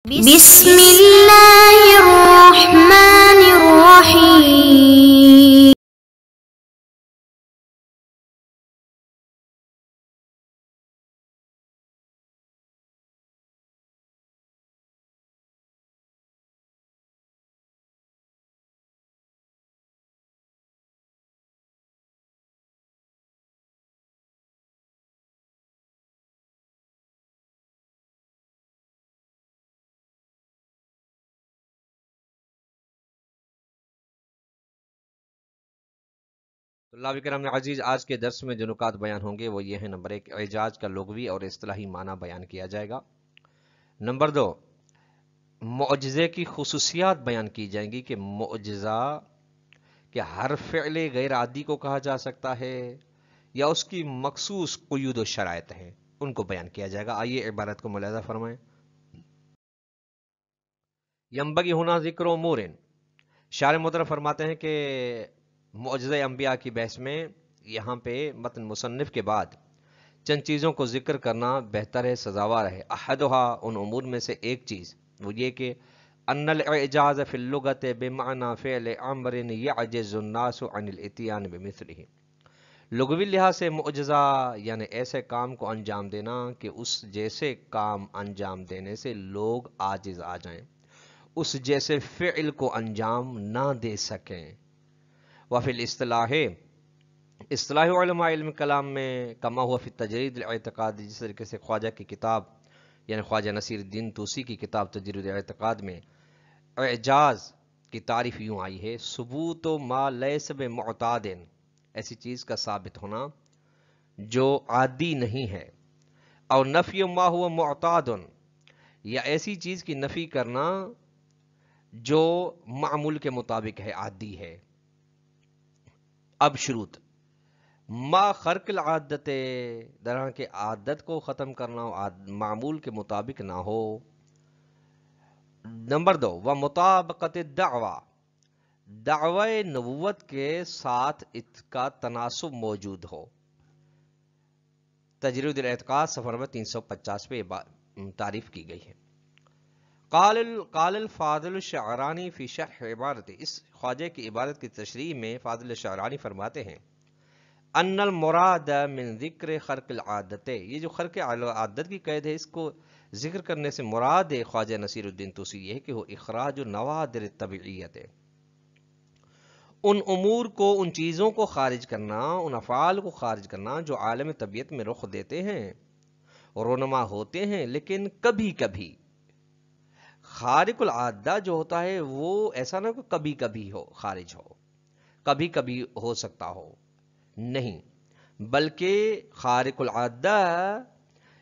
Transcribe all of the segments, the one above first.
بسم اللہ الرحمن الرحیم۔ طلاب کرام عزیز، آج کے درس میں جو نکات بیان ہوں گے وہ یہ ہیں: نمبر 1، اعجاز کا لغوی اور اصطلاحی معنی بیان کیا جائے گا۔ نمبر 2، معجزے کی خصوصیات بیان کی جائیں گی کہ معجزہ کہ ہر فعل غیر عادی کو کہا جا سکتا ہے یا اس کی مخصوص قیود و شرائط ہیں، ان کو بیان کیا جائے گا۔ آئیے عبارت کو ملاحظہ فرمائیں۔ ینبغی ہونا ذکر امور، شارح محترم فرماتے ہیں کہ معجزہ انبیاء کی بحث میں یہاں پہ متن مصنف کے بعد چند چیزوں کو ذکر کرنا بہتر ہے، سزاوار ہے۔ احدھا، ان امور میں سے ایک چیز وہ یہ کہ ان الاعجاز فی اللغت بمعنی فعل امر یعجز الناس عن الاتیان بمثلہ، لغوی لحاظ سے معجزہ یعنی ایسے کام کو انجام دینا کہ اس جیسے کام انجام دینے سے لوگ عاجز آ جائیں، اس جیسے فعل کو انجام نہ دے سکیں۔ وفی الاصطلاح، اصطلاح علماء علم کلام میں کما ہوا فی تجرید الاعتقاد، جس طریقے سے خواجہ کی کتاب یعنی خواجہ نصیر الدین طوسی کی کتاب تجرید الاعتقاد میں اعجاز کی تعریف یوں آئی ہے: ثبوت ما لیس بمعتاد، ایسی چیز کا ثابت ہونا جو عادی نہیں ہے، اور نفی ما ہوا معتاد، یا ایسی چیز کی نفی کرنا جو معمول کے مطابق ہے، عادی ہے۔ اب شروط: ما خرق العادت، درہاں کے عادت کو ختم کرنا معمول کے مطابق نہ ہو۔ نمبر 2، ومطابقت الدعوی، دعوی نبوت کے ساتھ اس کا تناسب موجود ہو۔ تجرید الاعتقاد صفحہ نمبر 350 پہ تعریف کی گئی ہے۔ قال الفاضل الشعرانی فی شرح عبارت، اس خواجہ کی عبارت کی تشریح میں فاضل الشعرانی فرماتے ہیں: ان المراد من ذکر خرق العادت، یہ جو خرق عادت کی قید ہے، اس کو ذکر کرنے سے مراد خواجہ نصیر الدین طوسی یہ ہے کہ وہ اخراج النوادر الطبیعیت، ان امور کو، ان چیزوں کو خارج کرنا، ان افعال کو خارج کرنا جو عالم طبیعت میں رخ دیتے ہیں، رونما ہوتے ہیں، لیکن کبھی کبھی خارق العادہ جو ہوتا ہے وہ ایسا نہ کہ کبھی کبھی ہو خارج ہو، کبھی کبھی ہو سکتا ہو، نہیں، بلکہ خارق العادہ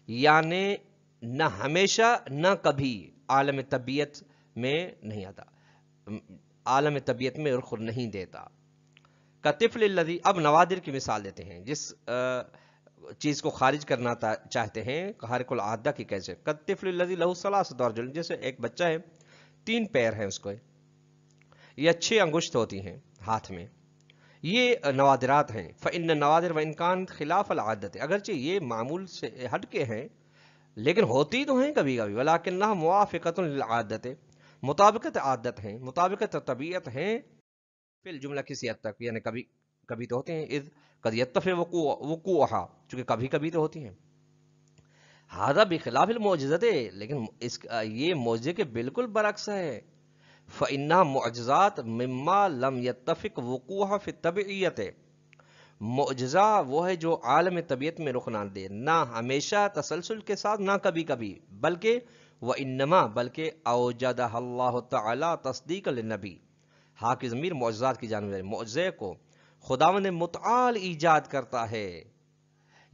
یعنی نہ ہمیشہ نہ کبھی عالم طبیعت میں نہیں آتا، عالم طبیعت میں رخ نہیں دیتا۔ کطفل الذی، اب نوادر کی مثال دیتے ہیں جس چیز کو خارج کرنا چاہتے ہیں خارق العادہ کی، کیسے؟ کطفل الذی لہ ثلاثۃ ارجل، جیسے ایک بچہ ہے 3 پیر ہیں اس کو، یا 6 انگشت ہوتی ہیں ہاتھ میں، یہ نوادرات ہیں۔ فإن النوادر وإن كانت خلاف العادت، اگرچہ یہ معمول سے ہٹ کے ہیں لیکن ہوتی تو ہیں کبھی کبھی، ولكنها موافقۃ للعادت، مطابقت عادت ہیں، مطابقت طبیعت ہیں، فی الجملہ کسی حد تک، یعنی کبھی کبھی تو ہوتے ہیں، اذ قد يتفق وقوعها، چونکہ کبھی کبھی تو ہوتی ہیں۔ هذا بخلاف المعجزۃ، لیکن یہ معجزے کے بالکل برعکس ہے۔ فإنها معجزات مما لم يتفق وقوعها في الطبیعیت، معجزہ وہ ہے جو عالم طبیعت میں رخ نہ دے، نہ ہمیشہ تسلسل کے ساتھ، نہ کبھی کبھی، بلکہ وإنما، بلکہ اوجدہ اللہ تعالی تصدیق للنبی، ہاں کی ضمیر معجزات کی جانب ہے، معجزے کو خداوند متعال ایجاد کرتا ہے،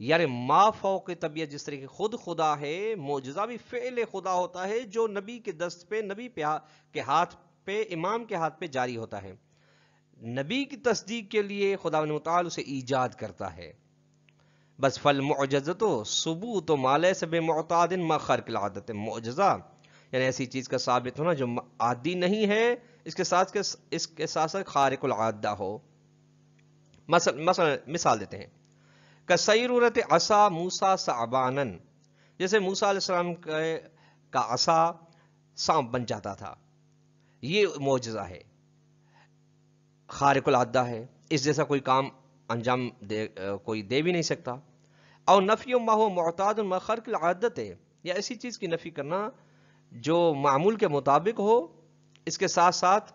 یعنی ما فوق طبیعت، جس طرح خود خدا ہے، معجزہ بھی فعل خدا ہوتا ہے جو نبی کے دست پہ، نبی کے ہاتھ پہ، امام کے ہاتھ پہ جاری ہوتا ہے، نبی کی تصدیق کے لیے خداوند متعال اسے ایجاد کرتا ہے۔ بس فالمعجزۃ ثبوت ما لیس بمعتاد ما خارق العادت، معجزہ یعنی ایسی چیز کا ثابت ہونا جو عادی نہیں ہے، اس کے ساتھ خارق العادہ ہو۔ مثلا مثال دیتے ہیں: کسیرورت عصا موسیٰ ثعبانا، جیسے موسیٰ علیہ السلام کا عصا سانپ بن جاتا تھا. یہ معجزہ ہے، خارق العادہ ہے، اس جیسا کوئی کام انجام کوئی دے بھی نہیں سکتا. اور نفی ما هو معتاد ما خرق العادت ہے، یا ایسی چیز کی نفی کرنا جو معمول کے مطابق ہو، اس کے ساتھ ساتھ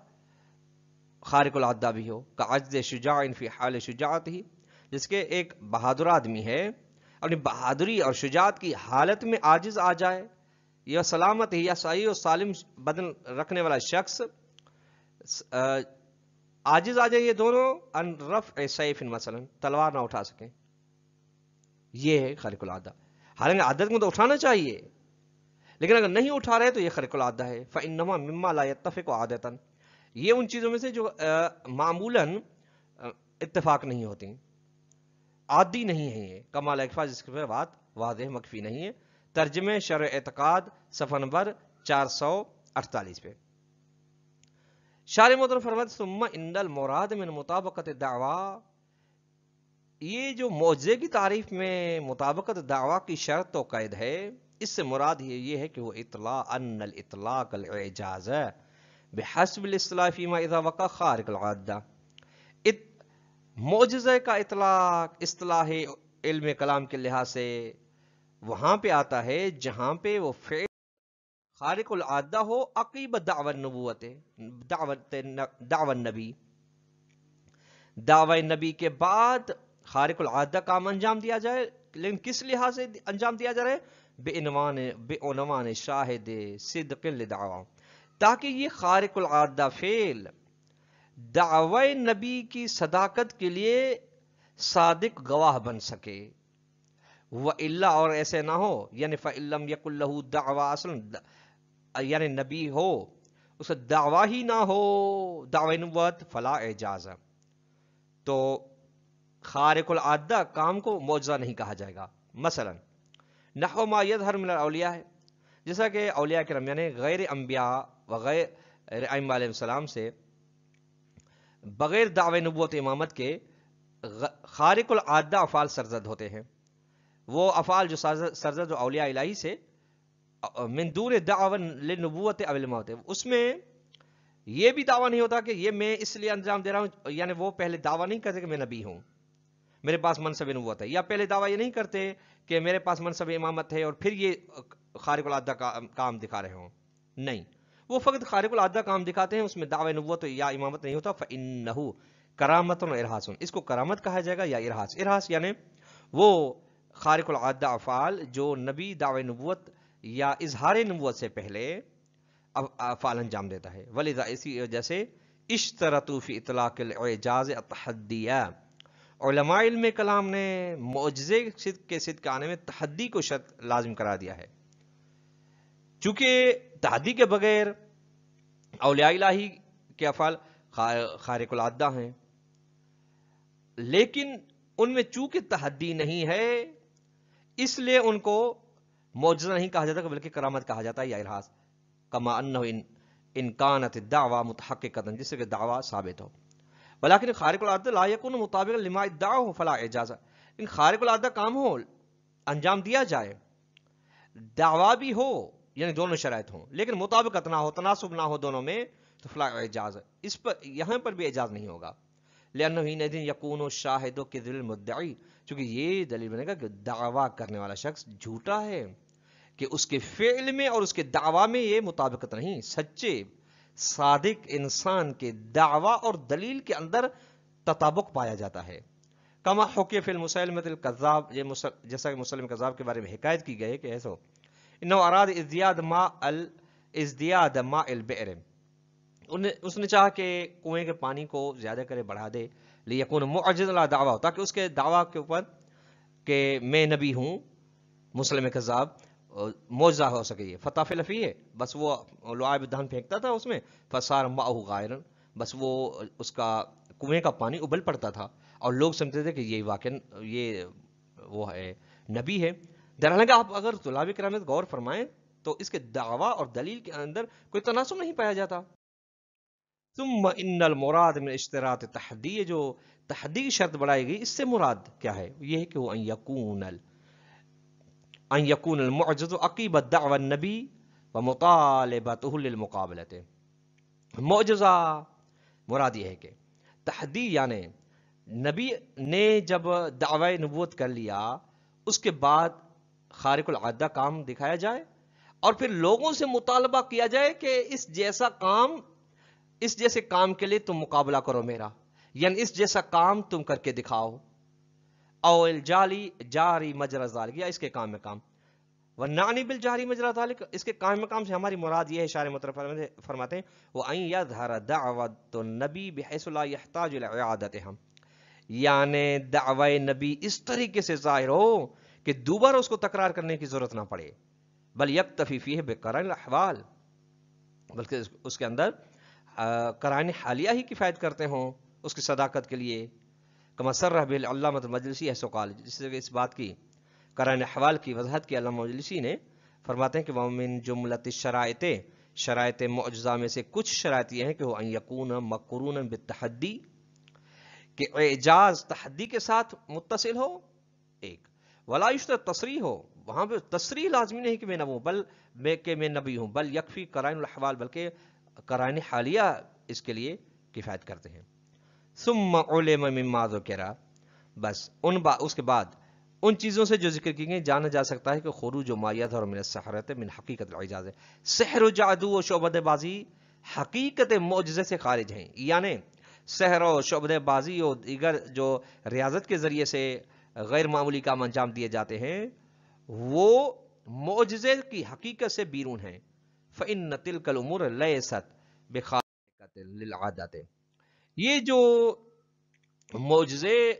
خارق العادہ بھی ہو. کعجز شجاع فی حال شجاعت ہی، جس کے ایک بہادر آدمی ہے، اپنی بہادری اور شجاعت کی حالت میں عاجز آ جائے، یا سلامت ہی یا صحیح و سالم بدن رکھنے والا شخص عاجز آ جائے، یہ دونوں ان رفع سیف مثلا تلوار نہ اٹھا سکیں. یہ ہے خارق العادہ. حالانکہ عادت کو تو اٹھانا چاہیے، لیکن اگر نہیں اٹھا رہے تو یہ خارق العادہ ہے. فإنما مما لا يتفق عادتا، یہ ان چیزوں میں سے جو معمولاً اتفاق نہیں ہوتی، عادی نہیں ہے یہ. کمال اکفاظ، اس کے بات واضح مکفی نہیں ہے. ترجمہ شرع اعتقاد صفحہ نمبر 448 پہ. شارح محترم فرماتے ثم ان المراد من مطابقت دعویٰ، یہ جو معجزے کی تعریف میں مطابقت دعویٰ کی شرط و قید ہے، اس سے مراد یہ ہے کہ وہ اطلاع ان الاطلاق الاعجاز بحسب الاصطلاح فيما اذا وقع خارق العادہ. معجزے کا اطلاق اصطلاح علم کلام کے لحاظ سے وہاں پہ آتا ہے جہاں پہ وہ فعل خارق العادہ ہو عقیب دعوی النبوت، دعوی النبی، دعوی نبی کے بعد خارق العادہ کام انجام دیا جائے. لیکن کس لحاظ سے انجام دیا جا رہا ہے؟ بے عنوان شاہد صدق لدعوا، تاکہ یہ خارق العادہ فعل دعوی نبی کی صداقت کے لیے صادق گواہ بن سکے. وَإِلَّا، اور ایسے نہ ہو، یعنی فَإِلَّمْ يَكُنْ لَهُ دَعْوَىٰ، اصلا یعنی نبی ہو اسے دعویٰ ہی نہ ہو دعوی نبوت، فلا اعجاز، تو خارق العادہ کام کو معجزہ نہیں کہا جائے گا. مثلا نحو ما یظہر من الاولیاء ہے، جیسا کہ اولیاء کرام یعنی غیر انبیاء وغیر ائمہ علیہ السلام سے بغیر دعوی نبوت امامت کے خارق العادہ افعال سرزد ہوتے ہیں. وہ افعال جو سرزد اولیاء الہی سے من دون دعوی للنبوت او الموت، اس میں یہ بھی دعویٰ نہیں ہوتا کہ یہ میں اس لیے انجام دے رہا ہوں، یعنی وہ پہلے دعویٰ نہیں کرتے کہ میں نبی ہوں، میرے پاس منصب نبوت ہے، یا پہلے دعویٰ یہ نہیں کرتے کہ میرے پاس منصب امامت ہے اور پھر یہ خارق العادہ کا کام دکھا رہے ہوں. نہیں، وہ فقط خارق العادہ کام دکھاتے ہیں، اس میں دعوی نبوت یا امامت نہیں ہوتا. فإنہ کرامت و ارہاس، اس کو کرامت کہا جائے گا یا ارہاس. ارہاس یعنی وہ خارق العادہ افعال جو نبی دعوی نبوت یا اظہار نبوت سے پہلے افعال انجام دیتا ہے. ولذا اسی وجہ سے اشترطوا فی اطلاق الاعجاز التحدیہ، علماء علم کلام نے معجزے کے صدق آنے میں تحدی کو شرط لازم کرا دیا ہے. چونکہ تحدی کے بغیر اولیاء الہی کے افعال خارق العادہ ہیں، لیکن ان میں چونکہ تحدی نہیں ہے اس لیے ان کو معجزہ نہیں کہا جاتا بلکہ کرامت کہا جاتا ہے یا ارہاس. کما انہ ان کانت الدعوی متحققۃ، جس سے کہ دعویٰ ثابت ہو. ولیکن خارق العادہ لا یکون مطابقا لما ادعاہ فلا اعجاز، ان خارق العادہ کام ہو انجام دیا جائے، دعویٰ بھی ہو، یعنی دونوں شرائط ہوں، لیکن مطابقت نہ ہو، تناسب نہ ہو دونوں میں، تو فلا اعجاز، اس پر یہاں پر بھی اعجاز نہیں ہوگا. لأنہ حینئذ یکون الشاہد کذب المدعی، چونکہ یہ دلیل بنے گا کہ دعویٰ کرنے والا شخص جھوٹا ہے، کہ اس کے فعل میں اور اس کے دعویٰ میں یہ مطابقت نہیں. سچے صادق انسان کے دعویٰ اور دلیل کے اندر تطابق پایا جاتا ہے. کما حکی فی المسلمۃ الکذاب، جیسا کہ مسلم کذاب کے بارے میں حکایت کی گئی کہ ایسا انہ اراد ازدیاد ماء البئر، اس نے چاہا کہ کنویں کے پانی کو زیادہ کرے، بڑھا دے، لیکون معجز لا دعویٰ، تاکہ اس کے دعویٰ کے اوپر کہ میں نبی ہوں، مسلم کذاب معجزہ ہو سکے. فتافل فیہ، بس وہ لعاب دہن پھینکتا تھا اس میں، فصار ماءہ غائرا، بس وہ اس کا کنویں کا پانی ابل پڑتا تھا اور لوگ سمجھتے تھے کہ یہ واقعا یہ وہ ہے نبی ہے. درحالانکہ آپ اگر طلاب کرام غور فرمائیں تو اس کے دعویٰ اور دلیل کے اندر کوئی تناسب نہیں پایا جاتا. ثم ان المراد من اشتراط تحدی، جو تحدی کی شرط بڑھائی گئی، اس سے مراد کیا ہے؟ یہ ہے کہ وہ ان یکون المعجز عقیب دعوی النبی ومطالبتہ للمقابلۃ۔ معجزہ مراد یہ ہے کہ تحدی یعنی نبی نے جب دعوی نبوت کر لیا اس کے بعد خارق العادہ کام دکھایا جائے اور پھر لوگوں سے مطالبہ کیا جائے کہ اس جیسے کام کے لیے تم مقابلہ کرو میرا، یعنی اس جیسا کام تم کر کے دکھاؤ، او الجالی جاری مجرا ذالک، یا اس کے کام میں کام، ونعنی بالجاری مجرا ذالک، اس کے کام میں کام سے ہماری مراد یہ ہے، شارح مطلب فرماتے ہیں وہ ان یظہر دعوت النبی بحیث لا یحتاج الی اعادتہم، یعنی دعوی نبی اس طریقے سے ظاہر ہو کہ دوبارہ اس کو تکرار کرنے کی ضرورت نہ پڑے، بل یکتفی فیہ بقرائن الاحوال، بلکہ اس کے اندر قرائن حالیہ ہی کفایت کرتے ہوں اس کی صداقت کے لیے، کما صرح بالعلامۃ المجلسی حیث قال، جس سے اس بات کی قرائن احوال کی وضاحت کی علامہ مجلسی نے، فرماتے ہیں کہ ومن جملۃ الشرائط، شرائط معجزہ میں سے کچھ شرائط یہ ہیں کہ وہ ان یکون مقرونا بالتحدی، کہ اعجاز تحدی کے ساتھ متصل ہو، ایک ولا یشترط تصریح ہو، وہاں پہ تصریح لازمی نہیں کہ میں نبی ہوں کہ میں نبی ہوں، بل یکفی قرائن الاحوال، بلکہ قرائن حالیہ اس کے لیے کفایت کرتے ہیں۔ ثم علم مما ذکر، بس اس کے بعد ان چیزوں سے جو ذکر کی گئی جانا جا سکتا ہے کہ خروج ما یظہر من السحرۃ من حقیقت الاعجاز، سحر و جادو و شعبدہ بازی حقیقت معجزے سے خارج ہیں، یعنی سحر و شعبدہ بازی اور دیگر جو ریاضت کے ذریعے سے غیر معمولی کام انجام دیے جاتے ہیں وہ معجزے کی حقیقت سے بیرون ہیں۔ فإن تلک الامور لیست بخارقۃ للعادۃ، یہ جو معجزے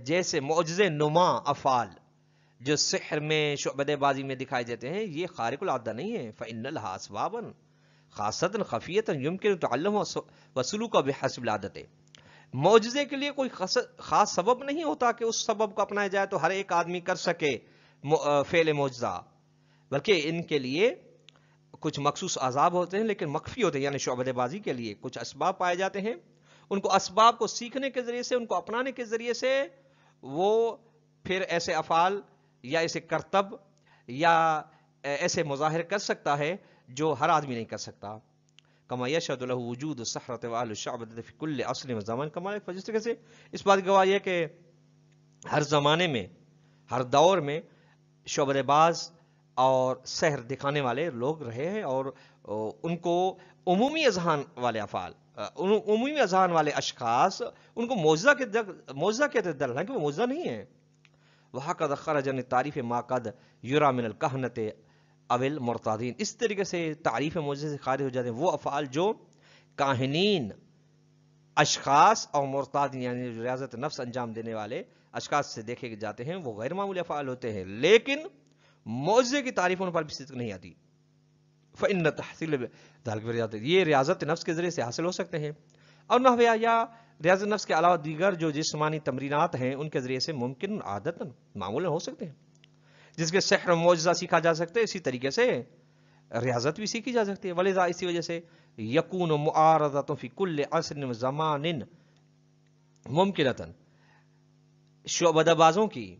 جیسے معجزے نما افعال جو سحر میں شعبدہ بازی میں دکھائے جاتے ہیں یہ خارق العادہ نہیں ہے، فإن لها اسبابا خاصۃ خفیۃ یمکن تعلمها وسلوکها بحسب العادۃ، معجزے کے لیے کوئی خاص سبب نہیں ہوتا کہ اس سبب کو اپنایا جائے تو ہر ایک آدمی کر سکے فعل معجزہ، بلکہ ان کے لیے کچھ مخصوص عذاب ہوتے ہیں لیکن مخفی ہوتے ہیں، یعنی شعبدہ بازی کے لیے کچھ اسباب پائے جاتے ہیں، ان کو اسباب کو سیکھنے کے ذریعے سے، ان کو اپنانے کے ذریعے سے وہ پھر ایسے افعال یا ایسے کرتب یا ایسے مظاہر کر سکتا ہے جو ہر آدمی نہیں کر سکتا۔ کما یشہد له وجود السحرۃ واہل الشعبدۃ فی کل عصر و زمان، کما جس طرح سے اس بات کی گواہی ہے کہ ہر زمانے میں ہر دور میں شعبدہ باز اور سحر دکھانے والے لوگ رہے ہیں، اور ان کو عمومی اذہان والے افعال، عمومی اذہان والے اشخاص ان کو معجزہ کہتے ہیں، حالانکہ وہ معجزہ نہیں ہے۔ وَهَكَذَا خَرَجَ مِنْ تَعْرِيفِ مَا قَدْ يُرَى مِنَ الْكَهْنَةِ اَوِ الْمُرْتَضِينَ، اس طریقے سے تعریف معجزے سے خارج ہو جاتے ہیں وہ افعال جو کاہنین اشخاص اور مرتادین یعنی ریاضت نفس انجام دینے والے اشخاص سے دیکھے جاتے ہیں، وہ غیر معمولی افعال ہوتے ہیں، لیکن معجزے کی تعریف ان پر بھی صدق نہیں آتی۔ فإن تحصیل ذلك، یہ ریاضت نفس کے ذریعے سے حاصل ہو سکتے ہیں، اور نحو یا ریاضت نفس کے علاوہ دیگر جو جسمانی تمرینات ہیں ان کے ذریعے سے ممکن عادتاً معمولاً ہو سکتے ہیں، جس کے سحر و معجزہ سیکھا جا سکتا ہے، اسی طریقے سے ریاضت بھی سیکھی جا سکتی ہے۔ ولذا اسی وجہ سے یکون معارضۃ فی کل عصر و زمان ممکنۃ، شعبدہ بازوں کی،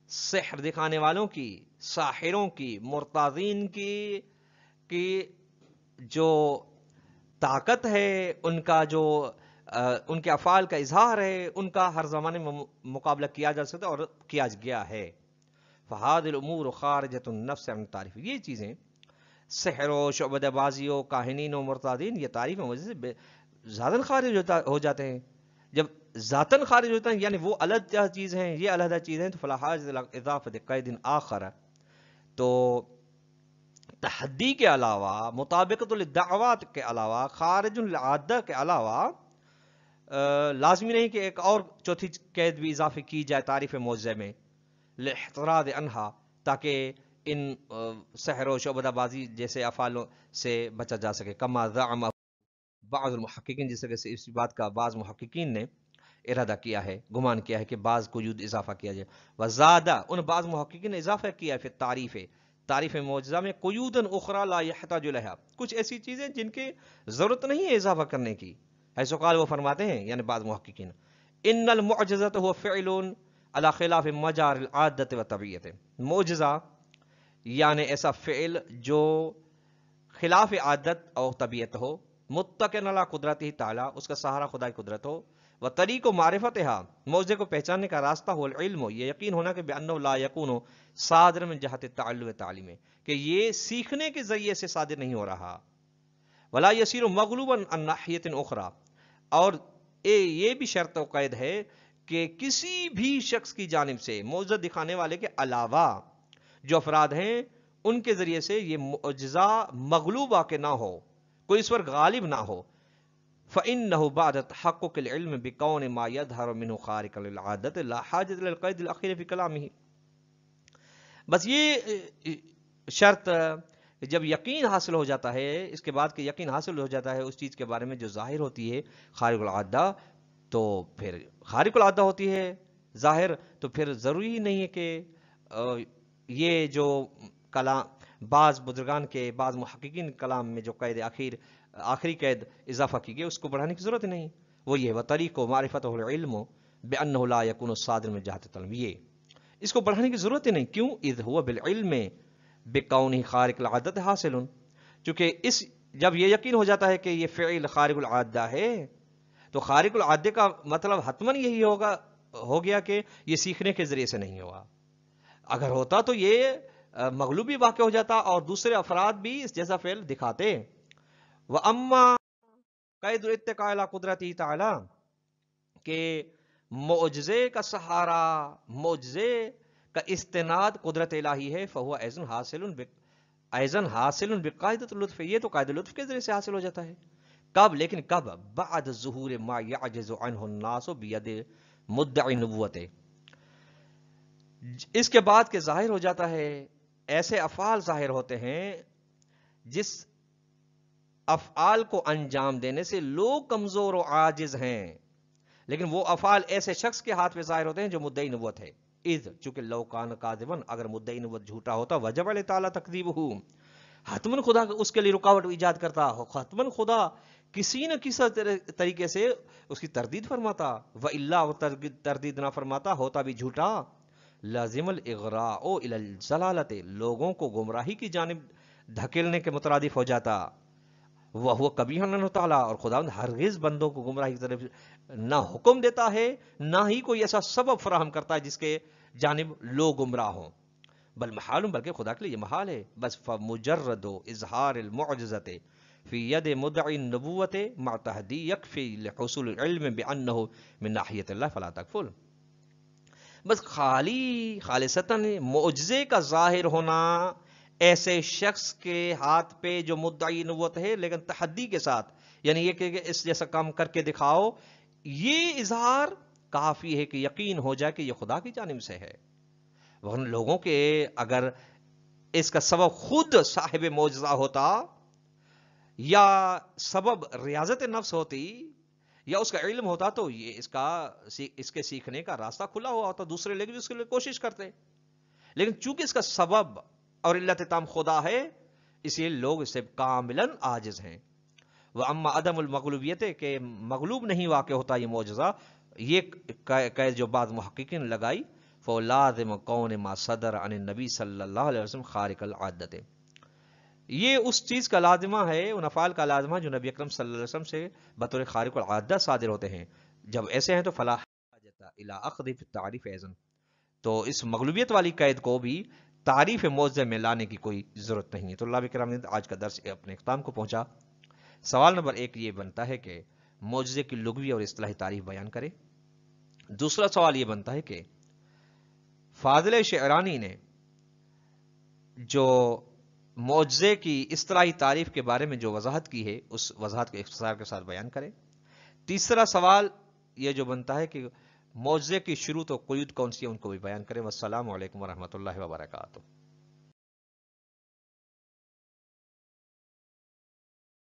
سحر دکھانے والوں کی، ساحروں کی، مرتاضین کی جو طاقت ہے، ان کا جو ان کے افعال کا اظہار ہے، ان کا ہر زمانے میں مقابلہ کیا جا سکتا ہے اور کیا گیا ہے۔ فَهَذِهِ الْأُمُورُ خَارِجَةُ النَّفْسِ عَنِ التَّعْرِيفِ، یہ چیزیں سحر و شعبدہ بازی و کاہنین و مرتادین یہ تعریف وجہ سے ذاتاً خارج ہو جاتے ہیں۔ جب ذاتاً خارج ہوتا ہے یعنی وہ علیحدہ چیز ہیں، یہ علیحدہ چیز ہیں، تو فلا حاجۃ الی اضافۃ قید آخر، تو تحدی کے علاوہ، مطابقت للدعوات کے علاوہ، خارج العادہ کے علاوہ لازمی نہیں کہ ایک اور چوتھی قید بھی اضافے کی جائے تعریف معجزے میں، لاحتراز عنہا، تاکہ ان سحر و شعبدہ بازی جیسے افعالوں سے بچا جا سکے۔ کما زعم بعض المحققین، جس طرح سے اس بات کا بعض محققین نے ارادہ کیا ہے، گمان کیا ہے کہ بعض قیود اضافہ کیا جائے، وزادہ، ان بعض محققین نے اضافہ کیا ہے پھر تعریف معجزہ میں قیوداً اخری لا یحتاج الیہا، کچھ ایسی چیزیں جن کی ضرورت نہیں ہے اضافہ کرنے کی، حیث قال، وہ فرماتے ہیں یعنی بعض محققین، ان المعجزۃ هو فعل علی خلاف مجاری العادۃ و طبیعت، معجزہ یعنی ایسا فعل جو خلاف عادت اور طبیعت ہو، متکن علی قدرت ہی تعالیٰ، اس کا سہارا خدا کی قدرت ہو، و طریق و معرفتها، معجزے کو پہچاننے کا راستہ ہو العلم ہو، یہ یقین ہونا کہ بأنہ لا یکون صادر من جہت التعلم تعلیم، کہ یہ سیکھنے کے ذریعے سے صادر نہیں ہو رہا، ولا یسیر مغلوبا عن ناحیت اخرى، اور یہ بھی شرط و قید ہے کہ کسی بھی شخص کی جانب سے معجزہ دکھانے والے کے علاوہ جو افراد ہیں ان کے ذریعے سے یہ معجزہ مغلوب آ کے نہ ہو، کوئی اس پر غالب نہ ہو، فإنه بعد تحقق العلم بكون ما يظهر منه خارق للعادة لا حاجة إلى القيد الأخير في كلامه. بس یہ شرط جب یقین حاصل ہو جاتا ہے، اس کے بعد کہ یقین حاصل ہو جاتا ہے اس چیز کے بارے میں جو ظاہر ہوتی ہے خارق العادہ، تو پھر خارق العادہ ہوتی ہے ظاہر، تو پھر ضروری نہیں ہے کہ یہ جو کلام بعض بزرگان کے بعض محققین کلام میں جو قید آخری قید اضافہ کی گئی اس کو بڑھانے کی ضرورت نہیں، وہ یہ وطریق و معرفت العلم بأنه لا يكون الصادر من جهة التعلم، یہ اس کو بڑھانے کی ضرورت ہی نہیں، کیوں؟ اذ هو بالعلم بكونه خارق العادت حاصل، چونکہ جب یہ یقین ہو جاتا ہے کہ یہ فعل خارق العادہ ہے تو خارق العادہ کا مطلب حتماً یہی ہو گیا کہ یہ سیکھنے کے ذریعے سے نہیں ہوا، اگر ہوتا تو یہ مغلوبی واقع ہو جاتا اور دوسرے افراد بھی اس جیسا فعل دکھاتے۔ وَأَمَّا قید الاتقاء علی قدرتہ تعالی، کہ معجزے کا سہارا، معجزے کا استناد قدرت الہی ہے، فَهُوَ ایضاً حاصل بقاعدۃ اللطف، یہ تو قاعدۃ لطف کے ذریعے سے حاصل ہو جاتا ہے۔ کب؟ لیکن کب؟ بعد ظہور ما یعجز عنہ الناس بید مدعی نبوت، اس کے بعد کہ ظاہر ہو جاتا ہے، ایسے افعال ظاہر ہوتے ہیں جس افعال کو انجام دینے سے لوگ کمزور و عاجز ہیں، لیکن وہ افعال ایسے شخص کے ہاتھ میں ظاہر ہوتے ہیں جو مدعی نبوت ہے۔ اذ، چونکہ لو کان کاذبا، اگر مدعی نبوت جھوٹا ہوتا، وجب علیہ تعالیٰ تکذیبہ، حتماً خدا اس کے لیے رکاوٹ ایجاد کرتا، حتماً خدا کسی نہ کسی طریقے سے اس کی تردید فرماتا، وَإِلَّا، تردید نہ فرماتا ہوتا بھی جھوٹا، لازم الاغراء الی الضلالۃ، لوگوں کو گمراہی کی جانب دھکیلنے کے مترادف ہو جاتا، وہ کبھی اللہ تعالیٰ، اور خدا ہرگز بندوں کو گمراہی کی طرف نہ حکم دیتا ہے، نہ ہی کوئی ایسا سبب فراہم کرتا ہے جس کے جانب لوگ گمراہ ہوں، بل محال، بلکہ خدا کے لیے یہ محال ہے، بس فمجرد اظہار المعجزۃ فی ید مدعی النبوۃ مع تحدی یکفی لحصول العلم بانہ من ناحیت اللہ فلا تکفل، بس خالصتاً معجزے کا ظاہر ہونا ایسے شخص کے ہاتھ پہ جو مدعی نبوت ہے لیکن تحدی کے ساتھ، یعنی یہ کہ اس جیسا کام کر کے دکھاؤ، یہ اظہار کافی ہے کہ یقین ہو جائے کہ یہ خدا کی جانب سے ہے، ورنہ لوگوں کے اگر اس کا سبب خود صاحب معجزہ ہوتا یا سبب ریاضت نفس ہوتی یا اس کا علم ہوتا تو یہ اس کے سیکھنے کا راستہ کھلا ہوا ہوتا، دوسرے لوگ بھی اس کے لیے کوشش کرتے، لیکن چونکہ اس کا سبب اور علت تام خدا ہے، اس لیے لوگ اس سے کاملاً عاجز ہیں۔ وَأَمَّا عَدَمُ الْمَغْلُوبِيَّةِ، کہ مغلوب نہیں واقع ہوتا یہ معجزہ، یہ قید جو بعض محققین لگائی، فَلَازِمُ كَوْنِ مَا صَدَرَ عَنِ النَّبِي صلی اللہ علیہ وسلم خارق العادۃ، یہ اس چیز کا لازمہ ہے، ان افعال کا لازمہ جو نبی اکرم صلی اللہ علیہ وسلم سے بطور خارق العادہ صادر ہوتے ہیں، جب ایسے ہیں تو فَلَا حَاجَةَ إِلَىٰ أَخْذِ فِي التَّعْرِيفِ أَيْضًا، تو اس مغلوبیت والی قید کو بھی تعریف معجزے میں لانے کی کوئی ضرورت نہیں ہے۔ تو اللہ کرام نے آج کا درس اپنے اختتام کو پہنچا۔ سوال نمبر 1 یہ بنتا ہے کہ معجزے کی لغوی اور اصطلاحی تعریف بیان کرے۔ دوسرا سوال یہ بنتا ہے کہ فاضل شعرانی نے جو معجزے کی اصطلاحی تعریف کے بارے میں جو وضاحت کی ہے اس وضاحت کے اختصار کے ساتھ بیان کرے۔ تیسرا سوال یہ جو بنتا ہے کہ معجزے کی شروط و قیود کون سی ہیں ان کو بھی بیان کریں۔ والسلام علیکم ورحمۃ اللہ وبرکاتہ۔